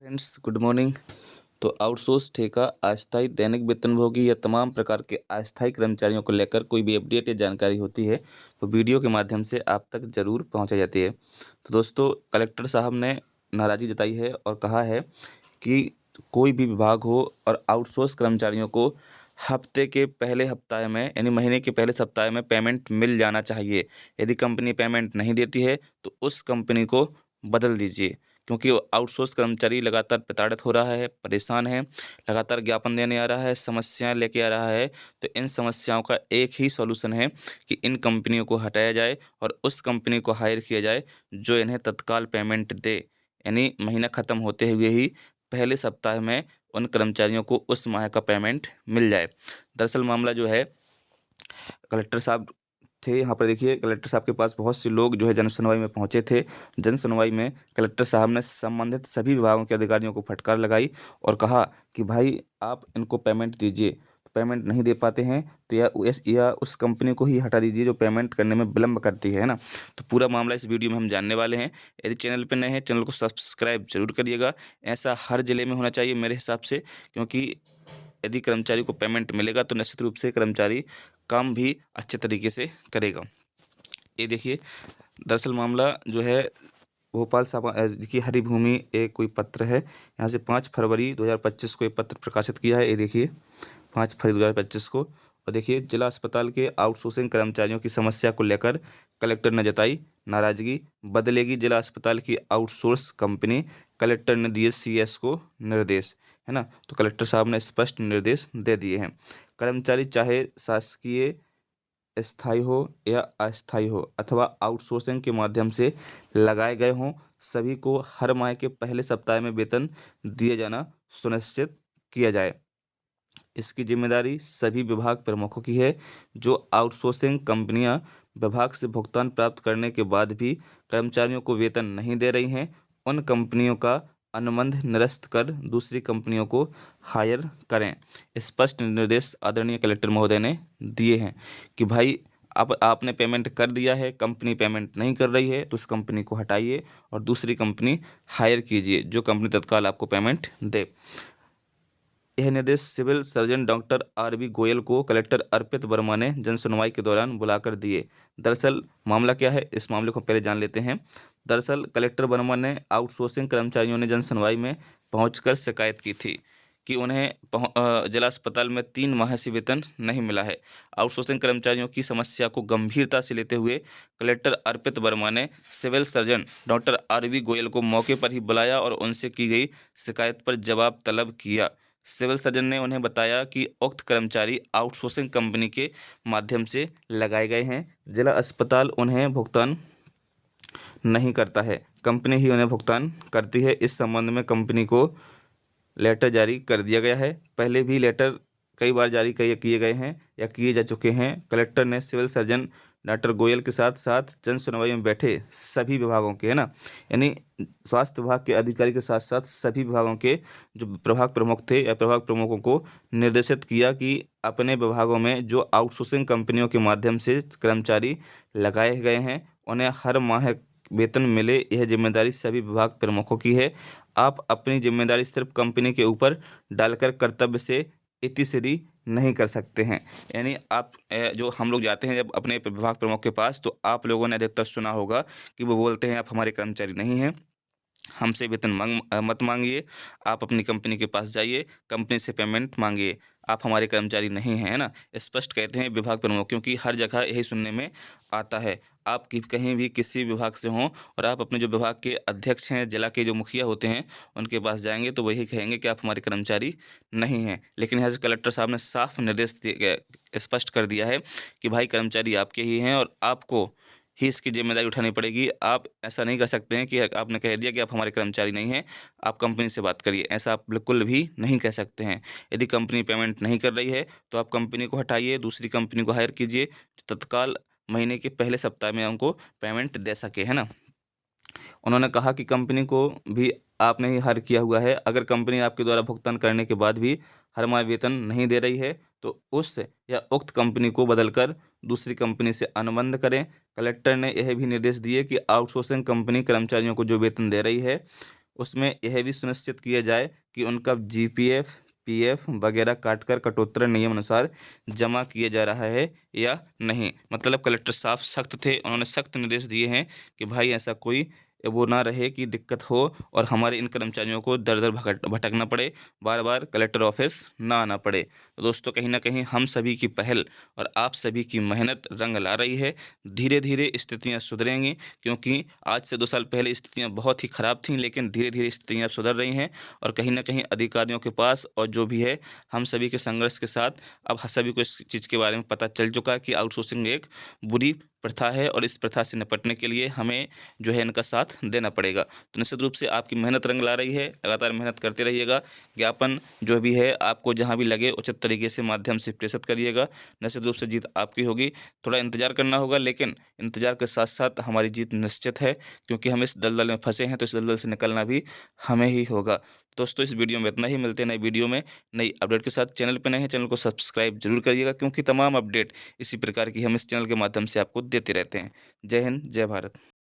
Friends, good morning. तो outsource ठेका अस्थायी दैनिक वेतनभोगी या तमाम प्रकार के अस्थायी कर्मचारियों को लेकर कोई भी अपडेट या जानकारी होती है तो वीडियो के माध्यम से आप तक ज़रूर पहुंचाई जाती है। तो दोस्तों, कलेक्टर साहब ने नाराज़गी जताई है और कहा है कि कोई भी विभाग हो और आउटसोर्स कर्मचारियों को हफ्ते के पहले सप्ताह में यानी महीने के पहले सप्ताह में पेमेंट मिल जाना चाहिए। यदि कंपनी पेमेंट नहीं देती है तो उस कंपनी को बदल दीजिए, क्योंकि आउटसोर्स कर्मचारी लगातार प्रताड़ित हो रहा है, परेशान है, लगातार ज्ञापन देने आ रहा है, समस्याएं लेके आ रहा है। तो इन समस्याओं का एक ही सॉल्यूशन है कि इन कंपनियों को हटाया जाए और उस कंपनी को हायर किया जाए जो इन्हें तत्काल पेमेंट दे, यानी महीना ख़त्म होते हुए ही पहले सप्ताह में उन कर्मचारियों को उस माह का पेमेंट मिल जाए। दरअसल मामला जो है, कलेक्टर साहब थे यहाँ पर। देखिए, कलेक्टर साहब के पास बहुत से लोग जो है जन सुनवाई में पहुँचे थे। जन सुनवाई में कलेक्टर साहब ने संबंधित सभी विभागों के अधिकारियों को फटकार लगाई और कहा कि भाई आप इनको पेमेंट दीजिए। तो पेमेंट नहीं दे पाते हैं तो या उस कंपनी को ही हटा दीजिए जो पेमेंट करने में विलम्ब करती है ना। तो पूरा मामला इस वीडियो में हम जानने वाले हैं। यदि चैनल पर नए हैं, चैनल को सब्सक्राइब जरूर करिएगा। ऐसा हर जिले में होना चाहिए मेरे हिसाब से, क्योंकि यदि कर्मचारी को पेमेंट मिलेगा तो निश्चित रूप से कर्मचारी काम भी अच्छे तरीके से करेगा। ये देखिए, दरअसल मामला जो है भोपाल देखिए, हरिभूमि एक कोई पत्र है, यहाँ से 5 फरवरी 2025 को ये पत्र प्रकाशित किया है। ये देखिए 5 फरवरी 2025 को। और देखिए, जिला अस्पताल के आउटसोर्सिंग कर्मचारियों की समस्या को लेकर कलेक्टर ने जताई नाराजगी, बदलेगी जिला अस्पताल की आउटसोर्स कंपनी, कलेक्टर ने दिए सीएस को निर्देश, है ना। तो कलेक्टर साहब ने स्पष्ट निर्देश दे दिए हैं। कर्मचारी चाहे शासकीय स्थायी हो या अस्थायी हो अथवा आउटसोर्सिंग के माध्यम से लगाए गए हों, सभी को हर माह के पहले सप्ताह में वेतन दिए जाना सुनिश्चित किया जाए। इसकी जिम्मेदारी सभी विभाग प्रमुखों की है। जो आउटसोर्सिंग कंपनियां विभाग से भुगतान प्राप्त करने के बाद भी कर्मचारियों को वेतन नहीं दे रही हैं, उन कंपनियों का अनुबंध निरस्त कर दूसरी कंपनियों को हायर करें। स्पष्ट निर्देश आदरणीय कलेक्टर महोदय ने दिए हैं कि भाई अब आपने पेमेंट कर दिया है, कंपनी पेमेंट नहीं कर रही है तो उस कंपनी को हटाइए और दूसरी कंपनी हायर कीजिए जो कंपनी तत्काल आपको पेमेंट दे। यह निर्देश civil surgeon doctor R B. Goyal को कलेक्टर अर्पित वर्मा ने जन सुनवाई के दौरान बुलाकर दिए। दरअसल मामला क्या है, इस मामले को पहले जान लेते हैं। दरअसल कलेक्टर वर्मा ने आउटसोर्सिंग कर्मचारियों ने जन सुनवाई में पहुंचकर शिकायत की थी कि उन्हें जिला अस्पताल में 3 माह से वेतन नहीं मिला है। आउटसोर्सिंग कर्मचारियों की समस्या को गंभीरता से लेते हुए कलेक्टर अर्पित वर्मा ने civil surgeon doctor R B. Goyal को मौके पर ही बुलाया और उनसे की गई शिकायत पर जवाब तलब किया। सिविल सर्जन ने उन्हें बताया कि उक्त कर्मचारी आउटसोर्सिंग कंपनी के माध्यम से लगाए गए हैं। जिला अस्पताल उन्हें भुगतान नहीं करता है, कंपनी ही उन्हें भुगतान करती है। इस संबंध में कंपनी को लेटर जारी कर दिया गया है। पहले भी लेटर कई बार जारी किए गए हैं या किए जा चुके हैं। कलेक्टर ने सिविल सर्जन डॉक्टर गोयल के साथ साथ जन सुनवाई में बैठे सभी विभागों के, है ना, यानी स्वास्थ्य विभाग के अधिकारी के साथ साथ सभी विभागों के जो प्रभाग प्रमुख थे या प्रभाग प्रमुखों को निर्देशित किया कि अपने विभागों में जो आउटसोर्सिंग कंपनियों के माध्यम से कर्मचारी लगाए गए हैं उन्हें हर माह वेतन मिले। यह जिम्मेदारी सभी विभाग प्रमुखों की है। आप अपनी जिम्मेदारी सिर्फ कंपनी के ऊपर डालकर कर्तव्य से इतिश्री नहीं कर सकते हैं। यानी आप जो हम लोग जाते हैं जब अपने विभाग प्रमुख के पास, तो आप लोगों ने अधिकतर सुना होगा कि वो बोलते हैं आप हमारे कर्मचारी नहीं हैं, हमसे वेतन मत मांगिए, आप अपनी कंपनी के पास जाइए, कंपनी से पेमेंट मांगिए, आप हमारे कर्मचारी नहीं हैं, है ना। स्पष्ट कहते हैं विभाग प्रमुख, क्योंकि हर जगह यही सुनने में आता है। आप कहीं भी किसी विभाग से हों और आप अपने जो विभाग के अध्यक्ष हैं, जिला के जो मुखिया होते हैं, उनके पास जाएंगे तो वही कहेंगे कि आप हमारे कर्मचारी नहीं हैं। लेकिन यहाँ से कलेक्टर साहब ने साफ निर्देश स्पष्ट कर दिया है कि भाई कर्मचारी आपके ही हैं और आपको ही इसकी जिम्मेदारी उठानी पड़ेगी। आप ऐसा नहीं कर सकते हैं कि आपने कह दिया कि आप हमारे कर्मचारी नहीं हैं, आप कंपनी से बात करिए, ऐसा आप बिल्कुल भी नहीं कह सकते हैं। यदि कंपनी पेमेंट नहीं कर रही है तो आप कंपनी को हटाइए, दूसरी कंपनी को हायर कीजिए, तत्काल महीने के पहले सप्ताह में उनको पेमेंट दे सके, है ना। उन्होंने कहा कि कंपनी को भी आपने ही हायर किया हुआ है। अगर कंपनी आपके द्वारा भुगतान करने के बाद भी हर माह वेतन नहीं दे रही है तो उस या उक्त कंपनी को बदलकर दूसरी कंपनी से अनुबंध करें। कलेक्टर ने यह भी निर्देश दिए कि आउटसोर्सिंग कंपनी कर्मचारियों को जो वेतन दे रही है उसमें यह भी सुनिश्चित किया जाए कि उनका जीपीएफ पीएफ वगैरह काटकर कटौती नियम अनुसार जमा किया जा रहा है या नहीं। मतलब कलेक्टर साफ सख्त थे, उन्होंने सख्त निर्देश दिए हैं कि भाई ऐसा कोई वो ना रहे कि दिक्कत हो और हमारे इन कर्मचारियों को दर दर भटकना पड़े, बार बार कलेक्टर ऑफिस ना आना पड़े। तो दोस्तों कहीं ना कहीं हम सभी की पहल और आप सभी की मेहनत रंग ला रही है। धीरे धीरे स्थितियां सुधरेंगी, क्योंकि आज से 2 साल पहले स्थितियां बहुत ही ख़राब थीं, लेकिन धीरे धीरे स्थितियां सुधर रही हैं और कहीं ना कहीं अधिकारियों के पास और जो भी है हम सभी के संघर्ष के साथ अब सभी को इस चीज़ के बारे में पता चल चुका है कि आउटसोर्सिंग एक बुरी प्रथा है और इस प्रथा से निपटने के लिए हमें जो है इनका साथ देना पड़ेगा। तो निश्चित रूप से आपकी मेहनत रंग ला रही है, लगातार मेहनत करते रहिएगा। ज्ञापन जो भी है आपको जहां भी लगे उचित तरीके से माध्यम से प्रेषित करिएगा। निश्चित रूप से जीत आपकी होगी। थोड़ा इंतजार करना होगा, लेकिन इंतजार के साथ साथ हमारी जीत निश्चित है, क्योंकि हम इस दलदल में फंसे हैं तो इस दलदल से निकलना भी हमें ही होगा। दोस्तों इस वीडियो में इतना ही, मिलते हैं नई वीडियो में नई अपडेट के साथ। चैनल पर नए हैं, चैनल को सब्सक्राइब जरूर करिएगा, क्योंकि तमाम अपडेट इसी प्रकार की हम इस चैनल के माध्यम से आपको देते रहते हैं। जय हिंद, जय भारत।